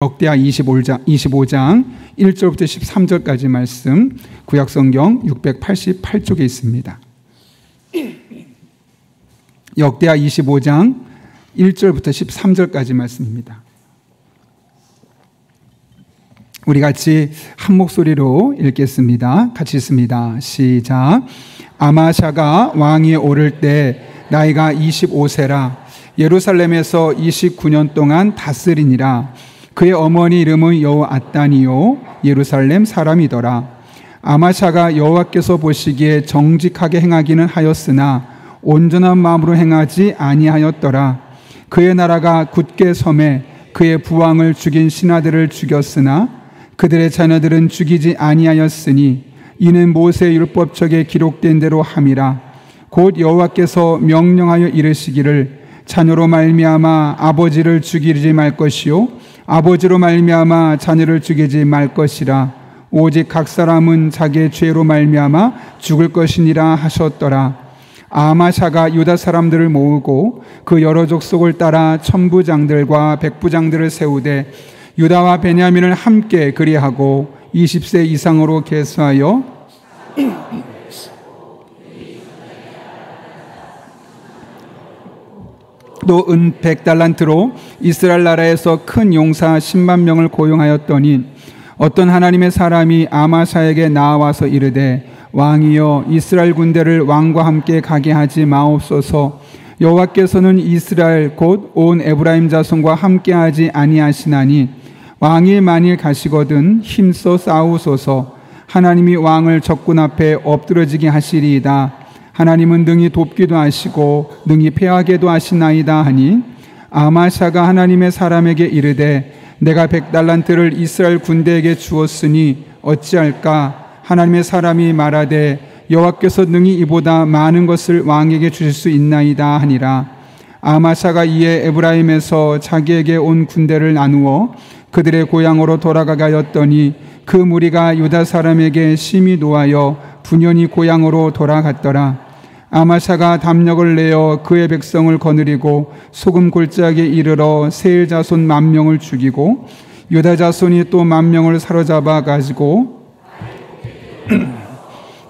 역대하 25장 1절부터 13절까지 말씀, 구약성경 688쪽에 있습니다. 역대하 25장 1절부터 13절까지 말씀입니다. 우리 같이 한 목소리로 읽겠습니다. 같이 읽습니다. 시작. 아마샤가 왕위에 오를 때 나이가 25세라 예루살렘에서 29년 동안 다스리니라. 그의 어머니 이름은 여호아따니요 예루살렘 사람이더라. 아마샤가 여호와께서 보시기에 정직하게 행하기는 하였으나 온전한 마음으로 행하지 아니하였더라. 그의 나라가 굳게 섬에 그의 부왕을 죽인 신하들을 죽였으나 그들의 자녀들은 죽이지 아니하였으니 이는 모세 율법책에 기록된 대로 함이라. 곧 여호와께서 명령하여 이르시기를 자녀로 말미암아 아버지를 죽이지 말 것이요 아버지로 말미암아 자녀를 죽이지 말 것이라. 오직 각 사람은 자기의 죄로 말미암아 죽을 것이니라 하셨더라. 아마샤가 유다 사람들을 모으고 그 여러 족속을 따라 천부장들과 백부장들을 세우되 유다와 베냐민을 함께 그리하고 20세 이상으로 계수하여 또 은 100달란트로 이스라엘 나라에서 큰 용사 10만 명을 고용하였더니 어떤 하나님의 사람이 아마샤에게 나와서 이르되 왕이여 이스라엘 군대를 왕과 함께 가게 하지 마옵소서. 여호와께서는 이스라엘 곧 온 에브라임 자손과 함께 하지 아니하시나니 왕이 만일 가시거든 힘써 싸우소서. 하나님이 왕을 적군 앞에 엎드러지게 하시리이다. 하나님은 능히 돕기도 하시고 능히 패하게도 하시나이다 하니 아마샤가 하나님의 사람에게 이르되 내가 100달란트를 이스라엘 군대에게 주었으니 어찌할까? 하나님의 사람이 말하되 여호와께서 능히 이보다 많은 것을 왕에게 주실 수 있나이다 하니라. 아마샤가 이에 에브라임에서 자기에게 온 군대를 나누어 그들의 고향으로 돌아가게 하였더니 그 무리가 유다 사람에게 심히 노하여 분연히 고향으로 돌아갔더라. 아마샤가 담력을 내어 그의 백성을 거느리고 소금 골짜기에 이르러 세일 자손 10,000명을 죽이고 유다 자손이 또 10,000명을 사로잡아 가지고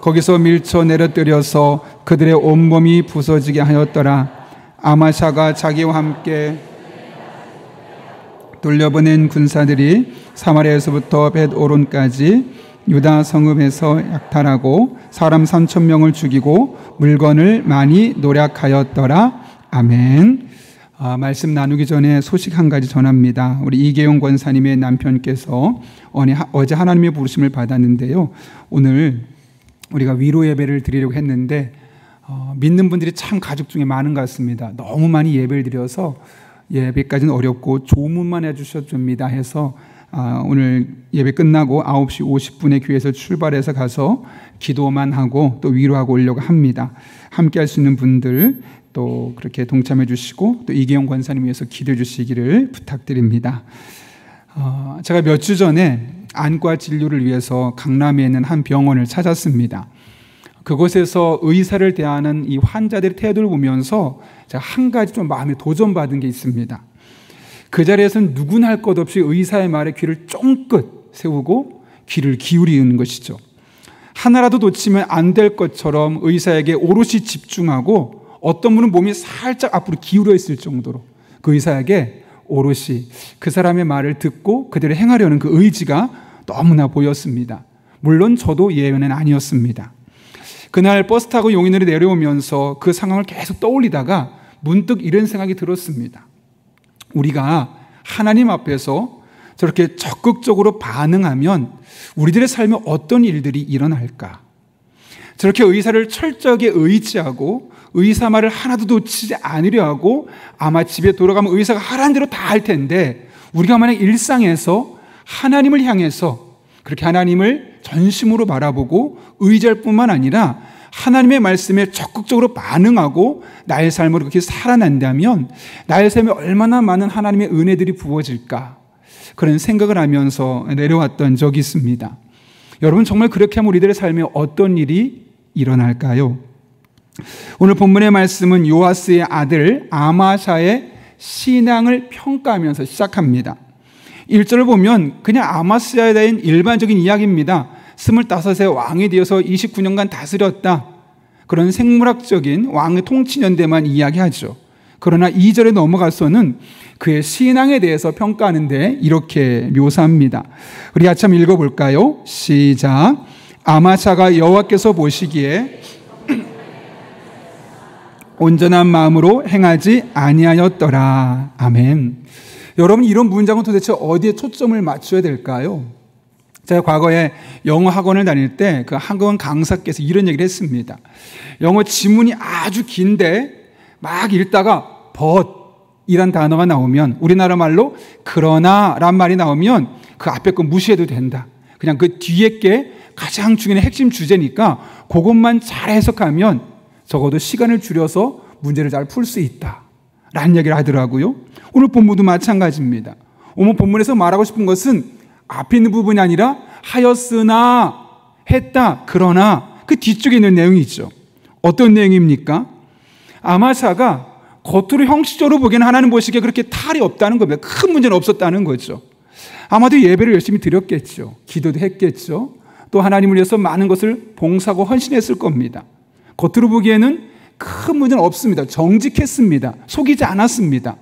거기서 밀쳐 내려뜨려서 그들의 온몸이 부서지게 하였더라. 아마샤가 자기와 함께 돌려보낸 군사들이 사마리아에서부터 벳오론까지 유다 성읍에서 약탈하고 사람 3,000명을 죽이고 물건을 많이 노략하였더라. 아멘. 말씀 나누기 전에 소식 한 가지 전합니다. 우리 이계용 권사님의 남편께서 어제 하나님의 부르심을 받았는데요. 오늘 우리가 위로 예배를 드리려고 했는데 믿는 분들이 참 가족 중에 많은 것 같습니다. 너무 많이 예배를 드려서 예배까지는 어렵고 조문만 해주셔줍니다 해서 오늘 예배 끝나고 9시 50분에 교회에서 출발해서 가서 기도만 하고 또 위로하고 오려고 합니다. 함께 할 수 있는 분들 또 그렇게 동참해 주시고 또 이계용 권사님 위해서 기도해 주시기를 부탁드립니다. 제가 몇 주 전에 안과 진료를 위해서 강남에 있는 한 병원을 찾았습니다. 그곳에서 의사를 대하는 이 환자들의 태도를 보면서 제가 한 가지 좀 마음에 도전받은 게 있습니다. 그 자리에서는 누구나 할 것 없이 의사의 말에 귀를 쫑긋 세우고 귀를 기울이는 것이죠. 하나라도 놓치면 안 될 것처럼 의사에게 오롯이 집중하고 어떤 분은 몸이 살짝 앞으로 기울어 있을 정도로 그 의사에게 오롯이 그 사람의 말을 듣고 그대로 행하려는 그 의지가 너무나 보였습니다. 물론 저도 예외는 아니었습니다. 그날 버스 타고 용인으로 내려오면서 그 상황을 계속 떠올리다가 문득 이런 생각이 들었습니다. 우리가 하나님 앞에서 저렇게 적극적으로 반응하면 우리들의 삶에 어떤 일들이 일어날까? 저렇게 의사를 철저하게 의지하고 의사 말을 하나도 놓치지 않으려 하고 아마 집에 돌아가면 의사가 하라는 대로 다 할 텐데 우리가 만약 일상에서 하나님을 향해서 그렇게 하나님을 전심으로 바라보고 의지할 뿐만 아니라 하나님의 말씀에 적극적으로 반응하고 나의 삶으로 그렇게 살아난다면 나의 삶에 얼마나 많은 하나님의 은혜들이 부어질까 그런 생각을 하면서 내려왔던 적이 있습니다. 여러분 정말 그렇게 하면 우리들의 삶에 어떤 일이 일어날까요? 오늘 본문의 말씀은 요아스의 아들 아마샤의 신앙을 평가하면서 시작합니다. 1절을 보면 그냥 아마스야에 대한 일반적인 이야기입니다. 25세 왕이 되어서 29년간 다스렸다. 그런 생물학적인 왕의 통치년대만 이야기하죠. 그러나 2절에 넘어가서는 그의 신앙에 대해서 평가하는데 이렇게 묘사합니다. 우리 아참 읽어볼까요? 시작. 아마샤가 여호와께서 보시기에 온전한 마음으로 행하지 아니하였더라. 아멘. 여러분, 이런 문장은 도대체 어디에 초점을 맞춰야 될까요? 제가 과거에 영어 학원을 다닐 때 그 학원 강사께서 이런 얘기를 했습니다. 영어 지문이 아주 긴데 막 읽다가 but이란 단어가 나오면, 우리나라 말로 그러나란 말이 나오면 그 앞에 거 무시해도 된다. 그냥 그 뒤에 게 가장 중요한 핵심 주제니까 그것만 잘 해석하면 적어도 시간을 줄여서 문제를 잘 풀 수 있다 라는 얘기를 하더라고요. 오늘 본문도 마찬가지입니다. 오늘 본문에서 말하고 싶은 것은 앞에 있는 부분이 아니라 하였으나, 했다, 그러나 그 뒤쪽에 있는 내용이죠. 어떤 내용입니까? 아마샤가 겉으로 형식적으로 보기에는 하나님 보시기에 그렇게 탈이 없다는 겁니다. 큰 문제는 없었다는 거죠. 아마도 예배를 열심히 드렸겠죠. 기도도 했겠죠. 또 하나님을 위해서 많은 것을 봉사하고 헌신했을 겁니다. 겉으로 보기에는 큰 문제는 없습니다. 정직했습니다. 속이지 않았습니다.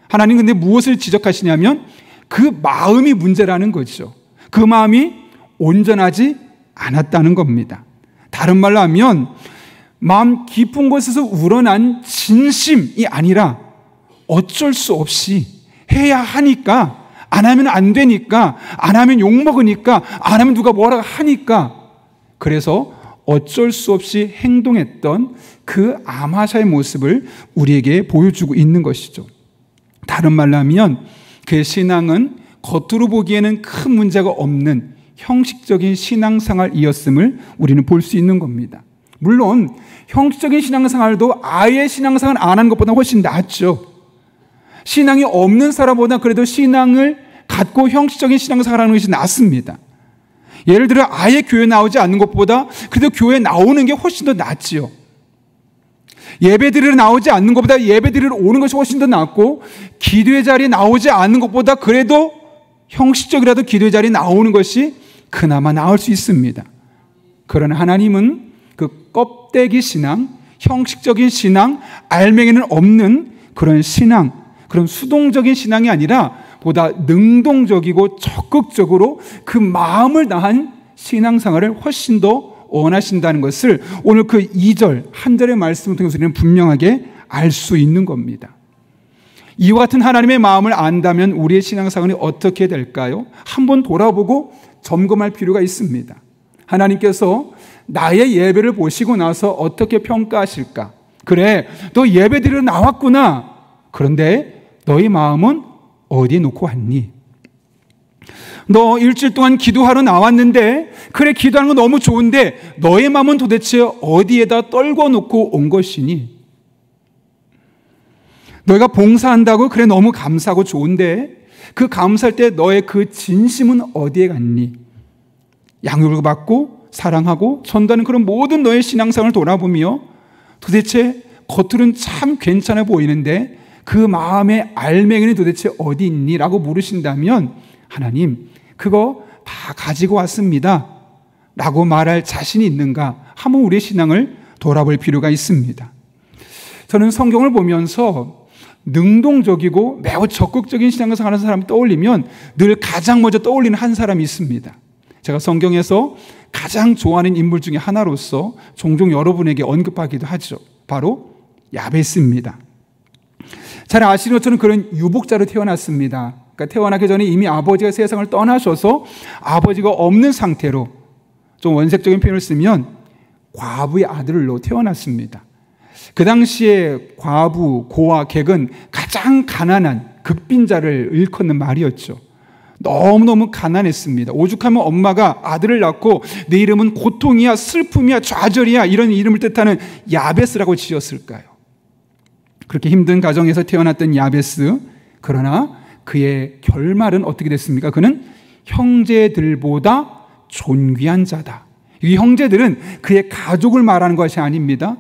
하나님 근데 무엇을 지적하시냐면 그 마음이 문제라는 거죠. 그 마음이 온전하지 않았다는 겁니다. 다른 말로 하면 마음 깊은 곳에서 우러난 진심이 아니라 어쩔 수 없이 해야 하니까, 안 하면 안 되니까, 안 하면 욕먹으니까, 안 하면 누가 뭐라 하니까, 그래서 어쩔 수 없이 행동했던 그 아마샤의 모습을 우리에게 보여주고 있는 것이죠. 다른 말로 하면 그의 신앙은 겉으로 보기에는 큰 문제가 없는 형식적인 신앙생활이었음을 우리는 볼 수 있는 겁니다. 물론 형식적인 신앙생활도 아예 신앙생활 안 하는 것보다 훨씬 낫죠. 신앙이 없는 사람보다 그래도 신앙을 갖고 형식적인 신앙생활을 하는 것이 낫습니다. 예를 들어 아예 교회 나오지 않는 것보다 그래도 교회 나오는 게 훨씬 더 낫지요. 예배 드리러 나오지 않는 것보다 예배 드리러 오는 것이 훨씬 더 낫고, 기도의 자리에 나오지 않는 것보다 그래도 형식적이라도 기도의 자리에 나오는 것이 그나마 나을 수 있습니다. 그러나 하나님은 그 껍데기 신앙, 형식적인 신앙, 알맹이는 없는 그런 신앙, 그런 수동적인 신앙이 아니라 보다 능동적이고 적극적으로 그 마음을 다한 신앙생활을 훨씬 더 원하신다는 것을 오늘 그 2절, 한 절의 말씀을 통해서 우리는 분명하게 알 수 있는 겁니다. 이와 같은 하나님의 마음을 안다면 우리의 신앙생활이 어떻게 될까요? 한번 돌아보고 점검할 필요가 있습니다. 하나님께서 나의 예배를 보시고 나서 어떻게 평가하실까? 그래, 너 예배 드리러 나왔구나. 그런데 너의 마음은 어디에 놓고 왔니? 너 일주일 동안 기도하러 나왔는데, 그래, 기도하는 건 너무 좋은데 너의 마음은 도대체 어디에다 떨궈 놓고 온 것이니? 너희가 봉사한다고 그래 너무 감사하고 좋은데 그 감사할 때 너의 그 진심은 어디에 갔니? 양육을 받고 사랑하고 전도하는 그런 모든 너의 신앙생활을 돌아보며 도대체 겉으로는 참 괜찮아 보이는데 그 마음의 알맹이는 도대체 어디 있니? 라고 물으신다면 하나님, 그거 다 가지고 왔습니다 라고 말할 자신이 있는가? 한번 우리의 신앙을 돌아볼 필요가 있습니다. 저는 성경을 보면서 능동적이고 매우 적극적인 신앙생활을 하는 사람을 떠올리면 늘 가장 먼저 떠올리는 한 사람이 있습니다. 제가 성경에서 가장 좋아하는 인물 중에 하나로서 종종 여러분에게 언급하기도 하죠. 바로 야베스입니다. 잘 아시는 것처럼 그런 유복자로 태어났습니다. 그러니까 태어나기 전에 이미 아버지가 세상을 떠나셔서 아버지가 없는 상태로, 좀 원색적인 표현을 쓰면 과부의 아들로 태어났습니다. 그 당시에 과부, 고아, 객은 가장 가난한 극빈자를 일컫는 말이었죠. 너무너무 가난했습니다. 오죽하면 엄마가 아들을 낳고 내 이름은 고통이야, 슬픔이야, 좌절이야 이런 이름을 뜻하는 야베스라고 지었을까요? 그렇게 힘든 가정에서 태어났던 야베스, 그러나 그의 결말은 어떻게 됐습니까? 그는 형제들보다 존귀한 자다. 이 형제들은 그의 가족을 말하는 것이 아닙니다.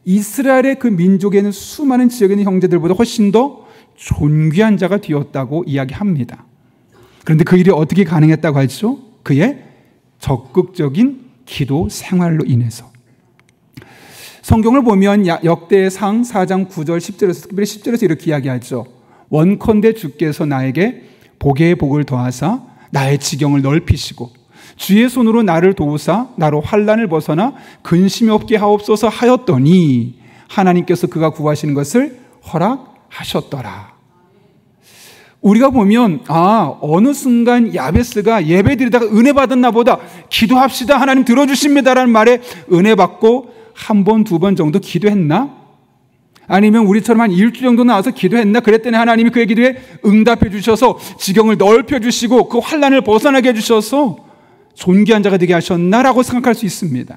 이스라엘의 그 민족에는 수많은 지역에 있는 형제들보다 훨씬 더 존귀한 자가 되었다고 이야기합니다. 그런데 그 일이 어떻게 가능했다고 하죠? 그의 적극적인 기도 생활로 인해서. 성경을 보면 역대상 4장 9절 10절에서 특별히 10절에서 이렇게 이야기하죠. 원컨대 주께서 나에게 복의 복을 더하사 나의 지경을 넓히시고 주의 손으로 나를 도우사 나로 환난을 벗어나 근심이 없게 하옵소서 하였더니 하나님께서 그가 구하시는 것을 허락하셨더라. 우리가 보면 어느 순간 야베스가 예배드리다가 은혜 받았나 보다, 기도합시다 하나님 들어주십니다라는 말에 은혜 받고 한 번, 두 번 정도 기도했나? 아니면 우리처럼 한 일주일 정도 나와서 기도했나? 그랬더니 하나님이 그의 기도에 응답해 주셔서 지경을 넓혀 주시고 그 환난을 벗어나게 해주셔서 존귀한 자가 되게 하셨나라고 생각할 수 있습니다.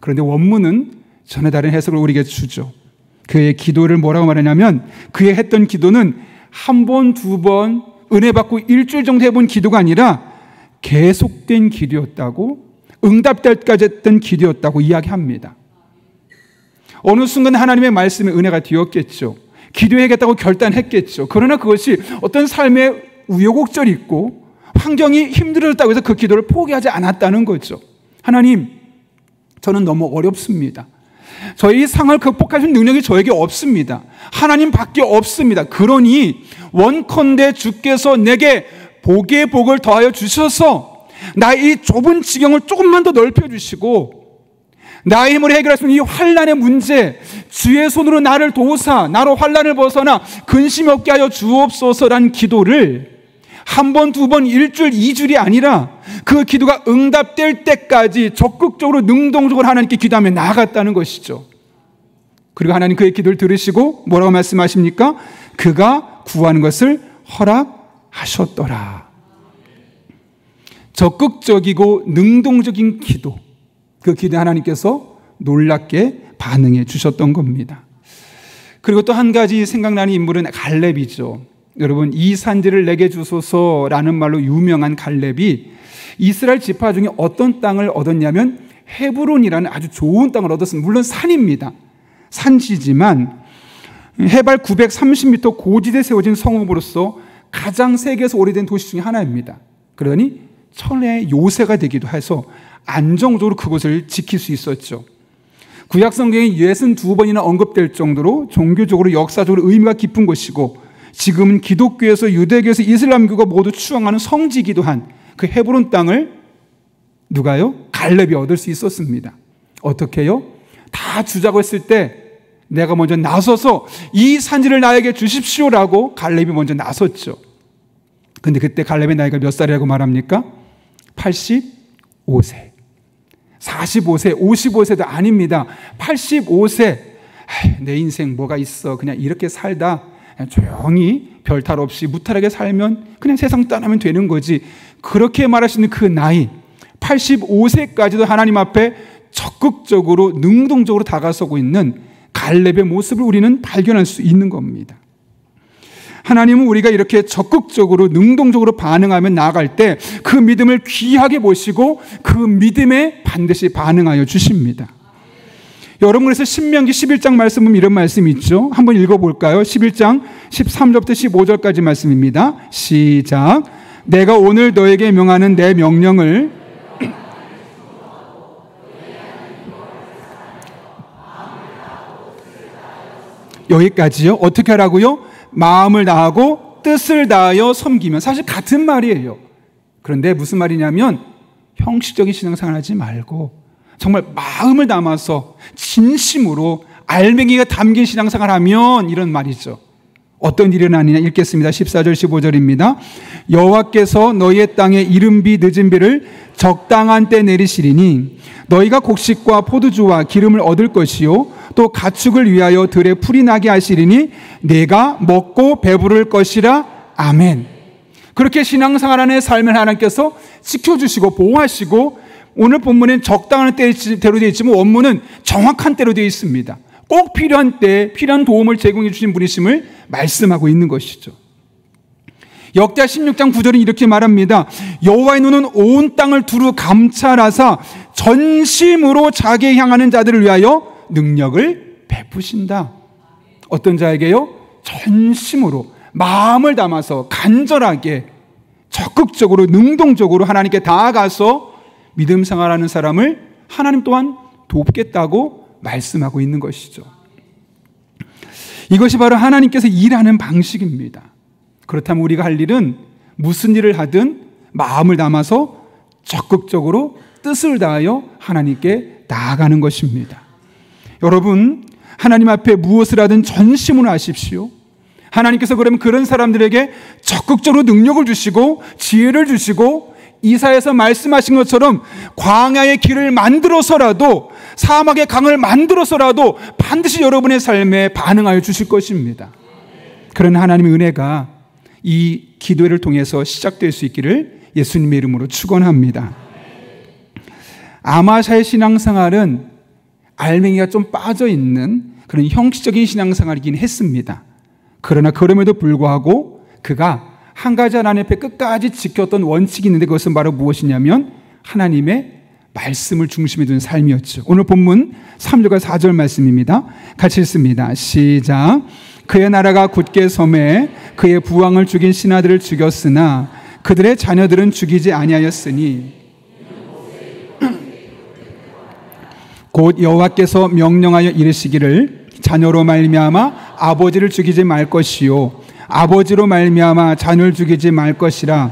그런데 원문은 전혀 다른 해석을 우리에게 주죠. 그의 기도를 뭐라고 말하냐면 그의 했던 기도는 한 번, 두 번 은혜 받고 일주일 정도 해본 기도가 아니라 계속된 기도였다고, 응답될 때까지 했던 기도였다고 이야기합니다. 어느 순간 하나님의 말씀에 은혜가 되었겠죠. 기도해야겠다고 결단했겠죠. 그러나 그것이 어떤 삶의 우여곡절이 있고 환경이 힘들었다고 해서 그 기도를 포기하지 않았다는 거죠. 하나님, 저는 너무 어렵습니다. 저희 상황을 극복할 수 있는 능력이 저에게 없습니다. 하나님밖에 없습니다. 그러니 원컨대 주께서 내게 복의 복을 더하여 주셔서 나의 이 좁은 지경을 조금만 더 넓혀주시고 나의 힘으로 해결할 수 있는 이 환난의 문제, 주의 손으로 나를 도우사 나로 환난을 벗어나 근심 없게 하여 주옵소서라는 기도를 한 번, 두 번, 일주일, 2주일이 아니라 그 기도가 응답될 때까지 적극적으로 능동적으로 하나님께 기도하며 나아갔다는 것이죠. 그리고 하나님 그의 기도를 들으시고 뭐라고 말씀하십니까? 그가 구하는 것을 허락하셨더라. 적극적이고 능동적인 기도, 그 기도에 하나님께서 놀랍게 반응해 주셨던 겁니다. 그리고 또 한 가지 생각나는 인물은 갈렙이죠. 여러분, 이 산지를 내게 주소서라는 말로 유명한 갈렙이 이스라엘 지파 중에 어떤 땅을 얻었냐면 헤브론이라는 아주 좋은 땅을 얻었습니다. 물론 산입니다. 산지지만 해발 930m 고지대에 세워진 성읍으로서 가장 세계에서 오래된 도시 중에 하나입니다. 그러니 천의 요새가 되기도 해서 안정적으로 그곳을 지킬 수 있었죠. 구약 성경에 62번이나 언급될 정도로 종교적으로 역사적으로 의미가 깊은 곳이고 지금은 기독교에서 유대교에서 이슬람교가 모두 추앙하는 성지이기도 한 그 헤브론 땅을 누가요? 갈렙이 얻을 수 있었습니다. 어떻게 해요? 다 주자고 했을 때 내가 먼저 나서서 이 산지를 나에게 주십시오라고 갈렙이 먼저 나섰죠. 근데 그때 갈렙의 나이가 몇 살이라고 말합니까? 85세. 45세, 55세도 아닙니다. 85세. 내 인생 뭐가 있어. 그냥 이렇게 살다 그냥 조용히 별탈 없이 무탈하게 살면 그냥 세상 떠나면 되는 거지. 그렇게 말할 수 있는 그 나이 85세까지도 하나님 앞에 적극적으로 능동적으로 다가서고 있는 갈렙의 모습을 우리는 발견할 수 있는 겁니다. 하나님은 우리가 이렇게 적극적으로 능동적으로 반응하며 나아갈 때 그 믿음을 귀하게 보시고 그 믿음에 반드시 반응하여 주십니다. 여러분, 그래서 신명기 11장 말씀 보면 이런 말씀이 있죠. 한번 읽어볼까요? 11장 13절부터 15절까지 말씀입니다. 시작. 내가 오늘 너에게 명하는 내 명령을 여기까지요. 어떻게 하라고요? 마음을 다하고 뜻을 다하여 섬기면. 사실 같은 말이에요. 그런데 무슨 말이냐면 형식적인 신앙생활 하지 말고 정말 마음을 담아서 진심으로 알맹이가 담긴 신앙생활 하면 이런 말이죠. 어떤 일이 일어나느냐 읽겠습니다. 14절 15절입니다. 여호와께서 너희의 땅에 이른 비 늦은 비를 적당한 때 내리시리니 너희가 곡식과 포도주와 기름을 얻을 것이요 또 가축을 위하여 들에 풀이 나게 하시리니 내가 먹고 배부를 것이라. 아멘. 그렇게 신앙생활 안에 삶을 하나님께서 지켜주시고 보호하시고, 오늘 본문엔 적당한 때로 되어 있지만 원문은 정확한 때로 되어 있습니다. 꼭 필요한 때 필요한 도움을 제공해 주신 분이심을 말씀하고 있는 것이죠. 역대하 16장 9절은 이렇게 말합니다. 여호와의 눈은 온 땅을 두루 감찰하사 전심으로 자기에 향하는 자들을 위하여 능력을 베푸신다. 어떤 자에게요? 전심으로 마음을 담아서 간절하게 적극적으로 능동적으로 하나님께 나아가서 믿음 생활하는 사람을 하나님 또한 돕겠다고 말씀하고 있는 것이죠. 이것이 바로 하나님께서 일하는 방식입니다. 그렇다면 우리가 할 일은 무슨 일을 하든 마음을 담아서 적극적으로 뜻을 다하여 하나님께 나아가는 것입니다. 여러분, 하나님 앞에 무엇을 하든 전심으로 하십시오. 하나님께서 그러면 그런 사람들에게 적극적으로 능력을 주시고 지혜를 주시고 이사야에서 말씀하신 것처럼 광야의 길을 만들어서라도 사막의 강을 만들어서라도 반드시 여러분의 삶에 반응하여 주실 것입니다. 그런 하나님의 은혜가 이 기도회를 통해서 시작될 수 있기를 예수님의 이름으로 축원합니다. 아마샤의 신앙생활은 알맹이가 좀 빠져있는 그런 형식적인 신앙생활이긴 했습니다. 그러나 그럼에도 불구하고 그가 한 가지 하나님 앞에 끝까지 지켰던 원칙이 있는데 그것은 바로 무엇이냐면 하나님의 말씀을 중심에 둔 삶이었죠. 오늘 본문 3절과 4절 말씀입니다. 같이 읽습니다. 시작. 그의 나라가 굳게 섬에 그의 부왕을 죽인 신하들을 죽였으나 그들의 자녀들은 죽이지 아니하였으니 곧 여호와께서 명령하여 이르시기를 자녀로 말미암아 아버지를 죽이지 말 것이요 아버지로 말미암아 자녀를 죽이지 말 것이라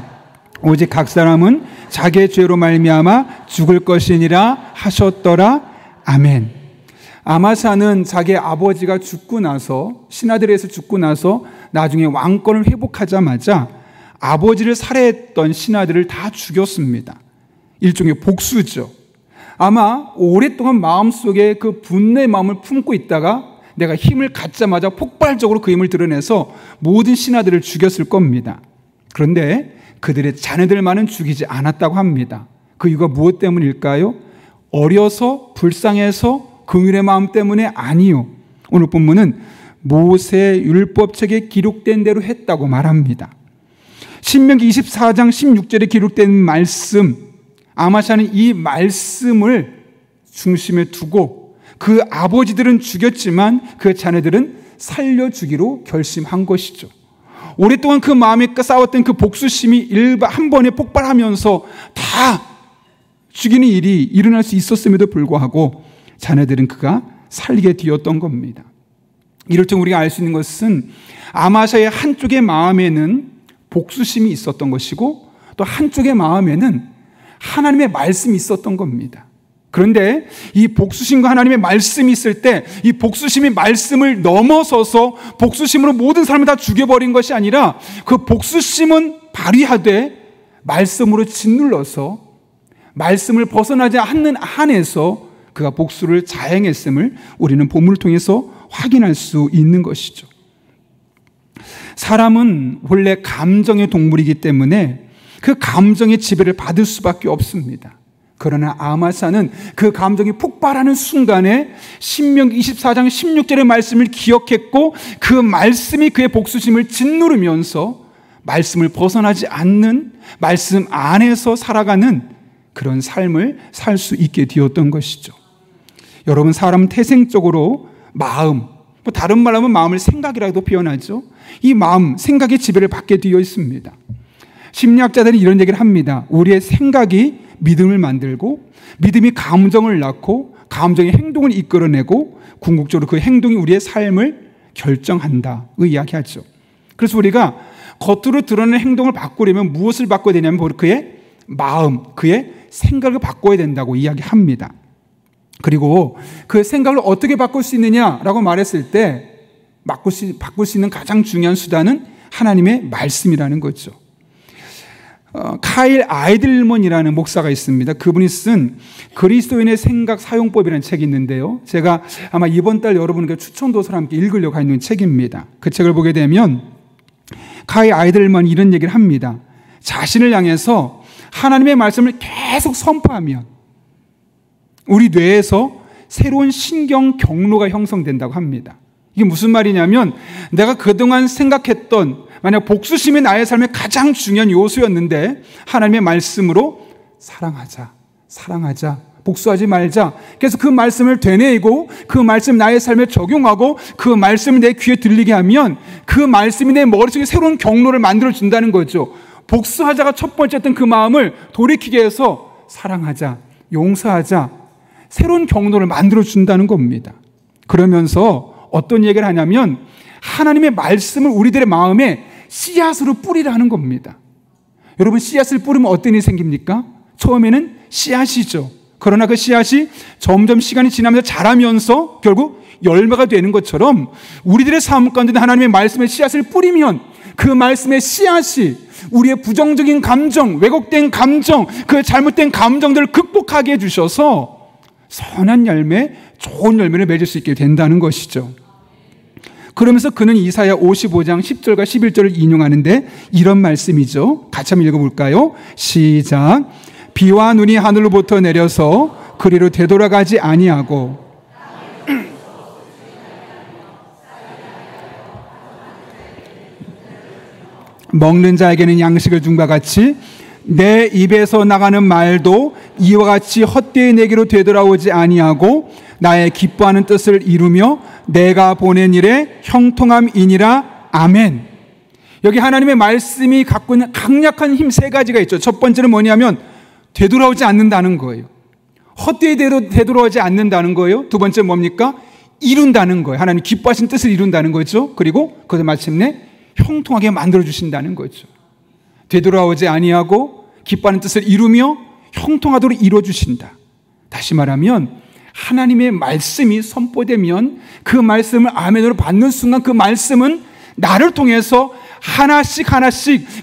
오직 각 사람은 자기의 죄로 말미암아 죽을 것이니라 하셨더라. 아멘. 아마샤는 자기 아버지가 죽고 나서 신하들에서 죽고 나서 나중에 왕권을 회복하자마자 아버지를 살해했던 신하들을 다 죽였습니다. 일종의 복수죠. 아마 오랫동안 마음속에 그 분노의 마음을 품고 있다가 내가 힘을 갖자마자 폭발적으로 그 힘을 드러내서 모든 신하들을 죽였을 겁니다. 그런데 그들의 자녀들만은 죽이지 않았다고 합니다. 그 이유가 무엇 때문일까요? 어려서 불쌍해서 긍휼의 마음 때문에 아니요. 오늘 본문은 모세 율법책에 기록된 대로 했다고 말합니다. 신명기 24장 16절에 기록된 말씀, 아마샤는 이 말씀을 중심에 두고 그 아버지들은 죽였지만 그 자녀들은 살려주기로 결심한 것이죠. 오랫동안 그 마음에 싸웠던 그 복수심이 한 번에 폭발하면서 다 죽이는 일이 일어날 수 있었음에도 불구하고 자녀들은 그가 살리게 되었던 겁니다. 이럴 때 우리가 알 수 있는 것은 아마샤의 한쪽의 마음에는 복수심이 있었던 것이고 또 한쪽의 마음에는 하나님의 말씀이 있었던 겁니다. 그런데 이 복수심과 하나님의 말씀이 있을 때 이 복수심이 말씀을 넘어서서 복수심으로 모든 사람을 다 죽여버린 것이 아니라 그 복수심은 발휘하되 말씀으로 짓눌러서 말씀을 벗어나지 않는 한에서 그가 복수를 자행했음을 우리는 본문을 통해서 확인할 수 있는 것이죠. 사람은 원래 감정의 동물이기 때문에 그 감정의 지배를 받을 수밖에 없습니다. 그러나 아마샤는 그 감정이 폭발하는 순간에 신명기 24장 16절의 말씀을 기억했고 그 말씀이 그의 복수심을 짓누르면서 말씀을 벗어나지 않는 말씀 안에서 살아가는 그런 삶을 살 수 있게 되었던 것이죠. 여러분, 사람은 태생적으로 마음, 다른 말로 하면 마음을 생각이라고도 표현하죠. 이 마음, 생각의 지배를 받게 되어 있습니다. 심리학자들이 이런 얘기를 합니다. 우리의 생각이 믿음을 만들고 믿음이 감정을 낳고 감정이 행동을 이끌어내고 궁극적으로 그 행동이 우리의 삶을 결정한다 그 이야기하죠. 그래서 우리가 겉으로 드러내는 행동을 바꾸려면 무엇을 바꿔야 되냐면 바로 그의 마음, 그의 생각을 바꿔야 된다고 이야기합니다. 그리고 그 생각을 어떻게 바꿀 수 있느냐라고 말했을 때 바꿀 수 있는 가장 중요한 수단은 하나님의 말씀이라는 거죠. 카일 아이들먼이라는 목사가 있습니다. 그분이 쓴 그리스도인의 생각 사용법이라는 책이 있는데요. 제가 아마 이번 달 여러분께 추천도서를 함께 읽으려고 하는 책입니다. 그 책을 보게 되면 카일 아이들먼이 이런 얘기를 합니다. 자신을 향해서 하나님의 말씀을 계속 선포하면 우리 뇌에서 새로운 신경 경로가 형성된다고 합니다. 이게 무슨 말이냐면 내가 그동안 생각했던 만약 복수심이 나의 삶의 가장 중요한 요소였는데 하나님의 말씀으로 사랑하자, 복수하지 말자. 그래서 그 말씀을 되뇌이고 그 말씀 나의 삶에 적용하고 그 말씀을 내 귀에 들리게 하면 그 말씀이 내 머릿속에 새로운 경로를 만들어준다는 거죠. 복수하자가 첫 번째였던 그 마음을 돌이키게 해서 사랑하자, 용서하자, 새로운 경로를 만들어준다는 겁니다. 그러면서 어떤 얘기를 하냐면 하나님의 말씀을 우리들의 마음에 씨앗으로 뿌리라는 겁니다. 여러분, 씨앗을 뿌리면 어떤 일이 생깁니까? 처음에는 씨앗이죠. 그러나 그 씨앗이 점점 시간이 지나면서 자라면서 결국 열매가 되는 것처럼 우리들의 삶 가운데 하나님의 말씀의 씨앗을 뿌리면 그 말씀의 씨앗이 우리의 부정적인 감정, 왜곡된 감정, 그 잘못된 감정들을 극복하게 해주셔서 선한 열매, 좋은 열매를 맺을 수 있게 된다는 것이죠. 그러면서 그는 이사야 55장 10절과 11절을 인용하는데 이런 말씀이죠. 같이 한번 읽어볼까요? 시작. 비와 눈이 하늘로부터 내려서 그리로 되돌아가지 아니하고 먹는 자에게는 양식을 준 바 같이 내 입에서 나가는 말도 이와 같이 헛되이 내게로 되돌아오지 아니하고 나의 기뻐하는 뜻을 이루며 내가 보낸 일에 형통함이니라. 아멘. 여기 하나님의 말씀이 갖고 있는 강력한 힘 세 가지가 있죠. 첫 번째는 뭐냐면 되돌아오지 않는다는 거예요. 헛되이 되돌아오지 않는다는 거예요. 두 번째 뭡니까? 이룬다는 거예요. 하나님 기뻐하신 뜻을 이룬다는 거죠. 그리고 그것을 마침내 형통하게 만들어주신다는 거죠. 되돌아오지 아니하고 기뻐하는 뜻을 이루며 형통하도록 이루어주신다. 다시 말하면 하나님의 말씀이 선포되면 그 말씀을 아멘으로 받는 순간 그 말씀은 나를 통해서 하나씩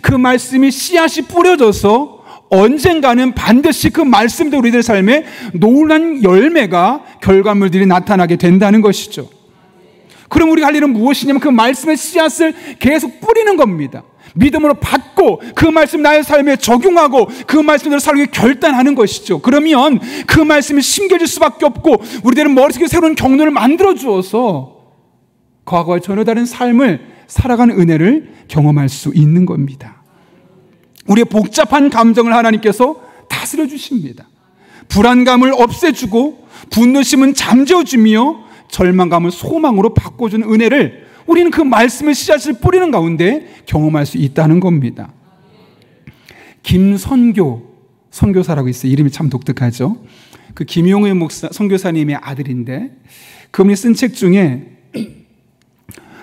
그 말씀이 씨앗이 뿌려져서 언젠가는 반드시 그 말씀도 우리들 삶에 놀라운 열매가 결과물들이 나타나게 된다는 것이죠. 그럼 우리가 할 일은 무엇이냐면 그 말씀의 씨앗을 계속 뿌리는 겁니다. 믿음으로 받고 그 말씀 나의 삶에 적용하고 그 말씀대로 살기 결단하는 것이죠. 그러면 그 말씀이 심겨질 수밖에 없고 우리들은 머릿속에 새로운 경로를 만들어 주어서 과거와 전혀 다른 삶을 살아가는 은혜를 경험할 수 있는 겁니다. 우리의 복잡한 감정을 하나님께서 다스려 주십니다. 불안감을 없애주고 분노심은 잠재워주며 절망감을 소망으로 바꿔주는 은혜를 우리는 그 말씀의 씨앗을 뿌리는 가운데 경험할 수 있다는 겁니다. 김선교 선교사라고 있어요. 이름이 참 독특하죠. 그 김용의 목사 선교사님의 아들인데 그분이 쓴 책 중에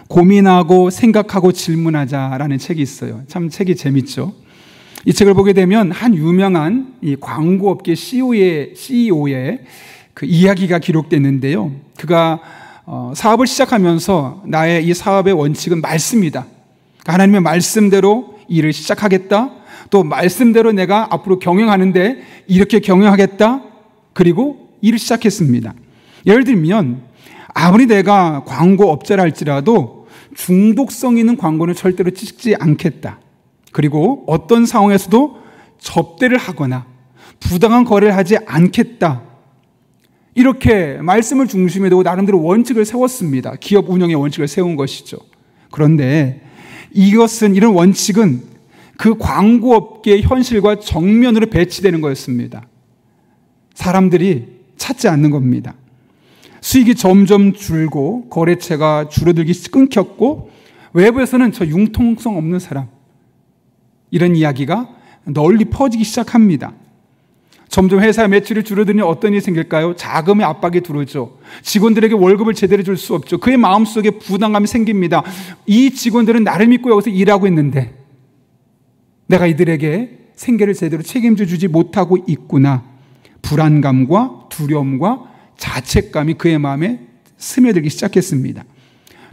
고민하고 생각하고 질문하자라는 책이 있어요. 참 책이 재밌죠. 이 책을 보게 되면 한 유명한 이 광고업계 CEO의 그 이야기가 기록됐는데요. 그가 사업을 시작하면서 나의 이 사업의 원칙은 말씀이다. 하나님의 말씀대로 일을 시작하겠다. 또 말씀대로 내가 앞으로 경영하는데 이렇게 경영하겠다. 그리고 일을 시작했습니다. 예를 들면 아무리 내가 광고업자라 할지라도 중독성 있는 광고는 절대로 찍지 않겠다. 그리고 어떤 상황에서도 접대를 하거나 부당한 거래를 하지 않겠다. 이렇게 말씀을 중심에 두고 나름대로 원칙을 세웠습니다. 기업 운영의 원칙을 세운 것이죠. 그런데 이런 원칙은 그 광고업계의 현실과 정면으로 배치되는 거였습니다. 사람들이 찾지 않는 겁니다. 수익이 점점 줄고 거래처가 줄어들기 끊겼고 외부에서는 저 융통성 없는 사람, 이런 이야기가 널리 퍼지기 시작합니다. 점점 회사의 매출이 줄어드니 어떤 일이 생길까요? 자금의 압박이 들어오죠. 직원들에게 월급을 제대로 줄 수 없죠. 그의 마음속에 부담감이 생깁니다. 이 직원들은 나를 믿고 여기서 일하고 있는데 내가 이들에게 생계를 제대로 책임져 주지 못하고 있구나. 불안감과 두려움과 자책감이 그의 마음에 스며들기 시작했습니다.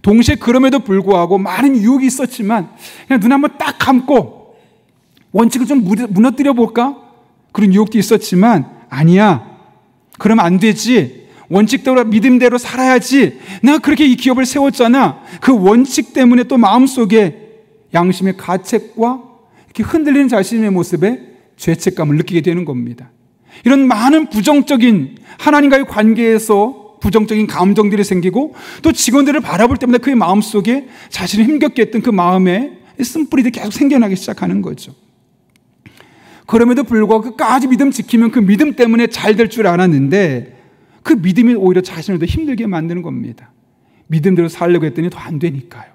동시에 그럼에도 불구하고 많은 유혹이 있었지만 그냥 눈 한번 딱 감고 원칙을 좀 무너뜨려 볼까? 그런 유혹도 있었지만 아니야. 그러면 안 되지. 원칙대로 믿음대로 살아야지. 내가 그렇게 이 기업을 세웠잖아. 그 원칙 때문에 또 마음속에 양심의 가책과 이렇게 흔들리는 자신의 모습에 죄책감을 느끼게 되는 겁니다. 이런 많은 부정적인 하나님과의 관계에서 부정적인 감정들이 생기고 또 직원들을 바라볼 때마다 그의 마음속에 자신을 힘겹게 했던 그 마음에 쓴뿌리들이 계속 생겨나기 시작하는 거죠. 그럼에도 불구하고 끝까지 믿음 지키면 그 믿음 때문에 잘 될 줄 알았는데 그 믿음이 오히려 자신을 더 힘들게 만드는 겁니다. 믿음대로 살려고 했더니 더 안 되니까요.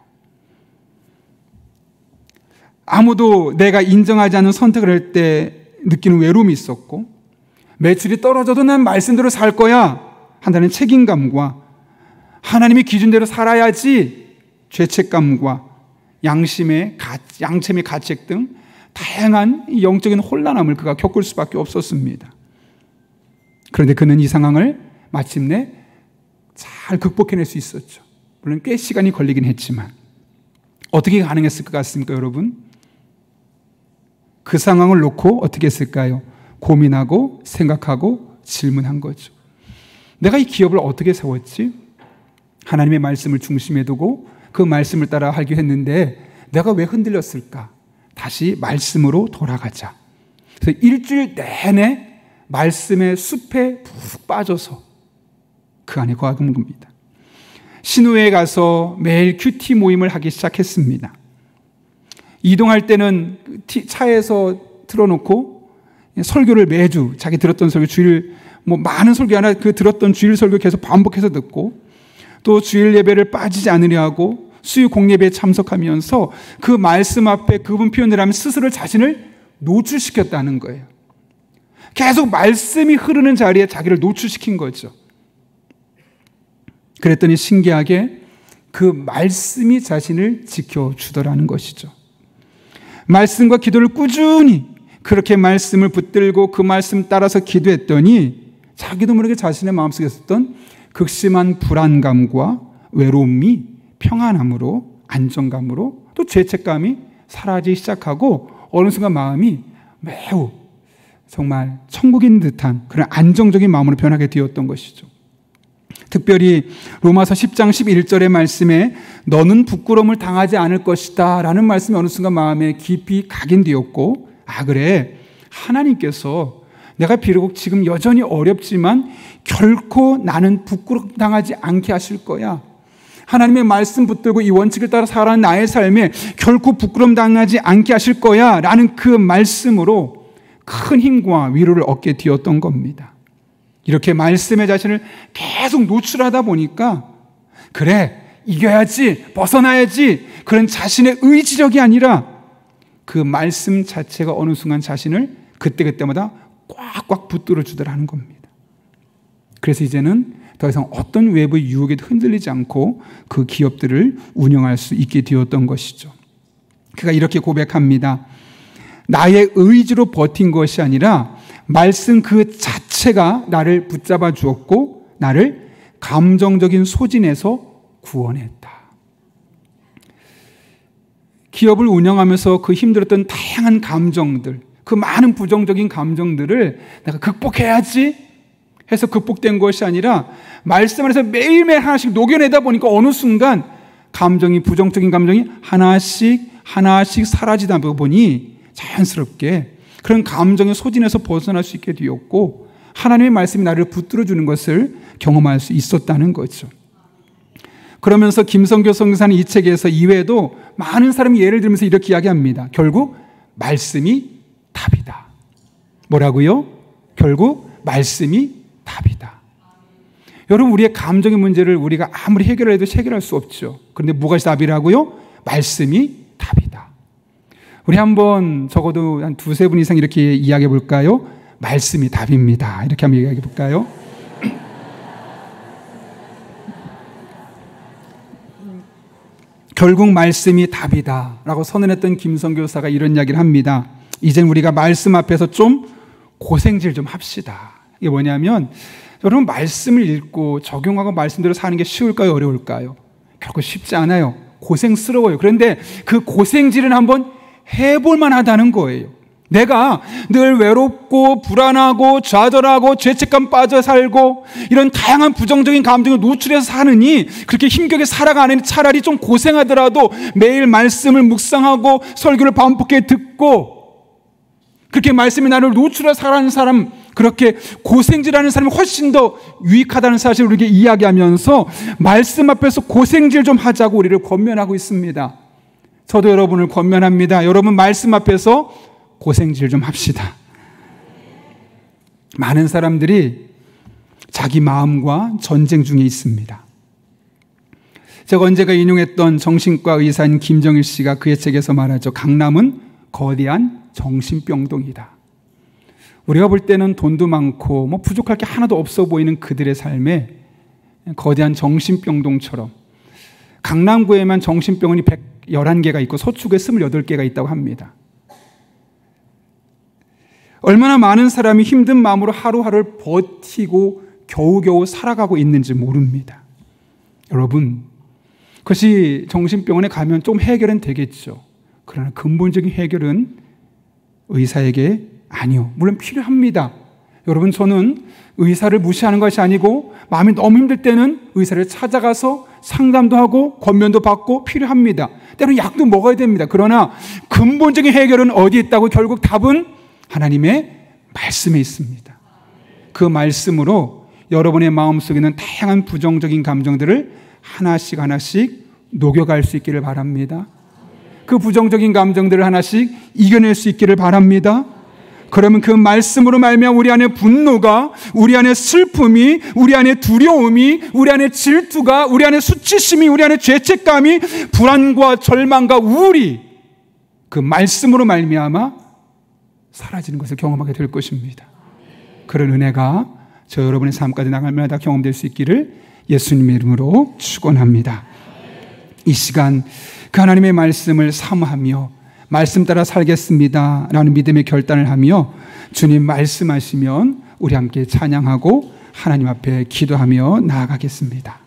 아무도 내가 인정하지 않는 선택을 할 때 느끼는 외로움이 있었고, 매출이 떨어져도 난 말씀대로 살 거야 한다는 책임감과 하나님의 기준대로 살아야지 죄책감과 양심의 가책 등 다양한 영적인 혼란함을 그가 겪을 수밖에 없었습니다. 그런데 그는 이 상황을 마침내 잘 극복해낼 수 있었죠. 물론 꽤 시간이 걸리긴 했지만. 어떻게 가능했을 것 같습니까, 여러분? 그 상황을 놓고 어떻게 했을까요? 고민하고 생각하고 질문한 거죠. 내가 이 기업을 어떻게 세웠지? 하나님의 말씀을 중심에 두고 그 말씀을 따라 하기로 했는데 내가 왜 흔들렸을까? 다시 말씀으로 돌아가자. 그래서 일주일 내내 말씀의 숲에 푹 빠져서 그 안에 거하는 겁니다. 신우회에 가서 매일 큐티 모임을 하기 시작했습니다. 이동할 때는 차에서 틀어놓고 설교를 매주 자기 들었던 설교 주일 많은 설교 하나 그 들었던 주일 설교 계속 반복해서 듣고 또 주일 예배를 빠지지 않으려 하고 수요 공예배에 참석하면서 그 말씀 앞에 그분 표현을 하면 스스로 자신을 노출시켰다는 거예요. 계속 말씀이 흐르는 자리에 자기를 노출시킨 거죠. 그랬더니 신기하게 그 말씀이 자신을 지켜주더라는 것이죠. 말씀과 기도를 꾸준히 그렇게 말씀을 붙들고 그 말씀 따라서 기도했더니 자기도 모르게 자신의 마음속에 있었던 극심한 불안감과 외로움이 평안함으로 안정감으로 또 죄책감이 사라지기 시작하고 어느 순간 마음이 매우 정말 천국인 듯한 그런 안정적인 마음으로 변하게 되었던 것이죠. 특별히 로마서 10장 11절의 말씀에 너는 부끄러움을 당하지 않을 것이다 라는 말씀이 어느 순간 마음에 깊이 각인되었고 그래 하나님께서 내가 비록 지금 여전히 어렵지만 결코 나는 부끄러움 당하지 않게 하실 거야. 하나님의 말씀 붙들고 이 원칙을 따라 살아가는 나의 삶에 결코 부끄러움 당하지 않게 하실 거야 라는 그 말씀으로 큰 힘과 위로를 얻게 되었던 겁니다. 이렇게 말씀의 자신을 계속 노출하다 보니까 그래 이겨야지 벗어나야지 그런 자신의 의지력이 아니라 그 말씀 자체가 어느 순간 자신을 그때그때마다 꽉꽉 붙들어 주더라는 겁니다. 그래서 이제는 더 이상 어떤 외부의 유혹에도 흔들리지 않고 그 기업들을 운영할 수 있게 되었던 것이죠. 그가 이렇게 고백합니다. 나의 의지로 버틴 것이 아니라 말씀 그 자체가 나를 붙잡아 주었고 나를 감정적인 소진에서 구원했다. 기업을 운영하면서 그 힘들었던 다양한 감정들, 그 많은 부정적인 감정들을 내가 극복해야지 해서 극복된 것이 아니라 말씀 안에서 매일매일 하나씩 녹여내다 보니까 어느 순간 감정이 부정적인 감정이 하나씩 사라지다 보니 자연스럽게 그런 감정의 소진에서 벗어날 수 있게 되었고 하나님의 말씀이 나를 붙들어주는 것을 경험할 수 있었다는 거죠. 그러면서 김성교 선교사는 이 책에서 이외에도 많은 사람이 예를 들면서 이렇게 이야기합니다. 결국 말씀이 답이다. 뭐라고요? 결국 말씀이 답이다. 여러분 우리의 감정의 문제를 우리가 아무리 해결해도 해결할 수 없죠. 그런데 뭐가 답이라고요? 말씀이 답이다. 우리 한번 적어도 한 두세 분 이상 이렇게 이야기해 볼까요? 말씀이 답입니다. 이렇게 한번 이야기해 볼까요? 결국 말씀이 답이다 라고 선언했던 김성교사가 이런 이야기를 합니다. 이젠 우리가 말씀 앞에서 좀 고생질 좀 합시다. 이게 뭐냐면 여러분 말씀을 읽고 적용하고 말씀대로 사는 게 쉬울까요? 어려울까요? 결코 쉽지 않아요. 고생스러워요. 그런데 그 고생질은 한번 해볼 만하다는 거예요. 내가 늘 외롭고 불안하고 좌절하고 죄책감 빠져 살고 이런 다양한 부정적인 감정에 노출해서 사느니 그렇게 힘겹게 살아가는 차라리 좀 고생하더라도 매일 말씀을 묵상하고 설교를 반복해 듣고 그렇게 말씀이 나를 노출해 살아가는 사람 그렇게 고생질하는 사람이 훨씬 더 유익하다는 사실을 우리에게 이야기하면서 말씀 앞에서 고생질 좀 하자고 우리를 권면하고 있습니다. 저도 여러분을 권면합니다. 여러분 말씀 앞에서 고생질 좀 합시다. 많은 사람들이 자기 마음과 전쟁 중에 있습니다. 제가 언제가 인용했던 정신과 의사인 김정일 씨가 그의 책에서 말하죠. 강남은 거대한 정신병동이다. 우리가 볼 때는 돈도 많고 부족할 게 하나도 없어 보이는 그들의 삶에 거대한 정신병동처럼, 강남구에만 정신병원이 111개가 있고 서초구에 28개가 있다고 합니다. 얼마나 많은 사람이 힘든 마음으로 하루하루를 버티고 겨우겨우 살아가고 있는지 모릅니다. 여러분, 그것이 정신병원에 가면 좀 해결은 되겠죠. 그러나 근본적인 해결은 의사에게 아니요. 물론 필요합니다. 여러분, 저는 의사를 무시하는 것이 아니고 마음이 너무 힘들 때는 의사를 찾아가서 상담도 하고 권면도 받고 필요합니다. 때로는 약도 먹어야 됩니다. 그러나 근본적인 해결은 어디에 있다고? 결국 답은 하나님의 말씀에 있습니다. 그 말씀으로 여러분의 마음속에 있는 다양한 부정적인 감정들을 하나씩 녹여갈 수 있기를 바랍니다. 그 부정적인 감정들을 하나씩 이겨낼 수 있기를 바랍니다. 그러면 그 말씀으로 말미암아 우리 안에 분노가, 우리 안에 슬픔이, 우리 안에 두려움이, 우리 안에 질투가, 우리 안에 수치심이, 우리 안에 죄책감이, 불안과 절망과 우울이 그 말씀으로 말미암아 사라지는 것을 경험하게 될 것입니다. 그런 은혜가 저 여러분의 삶까지 나갈마다 경험될 수 있기를 예수님의 이름으로 축원합니다. 이 시간 그 하나님의 말씀을 사모하며 말씀 따라 살겠습니다 라는 믿음의 결단을 하며 주님 말씀하시면 우리 함께 찬양하고 하나님 앞에 기도하며 나아가겠습니다.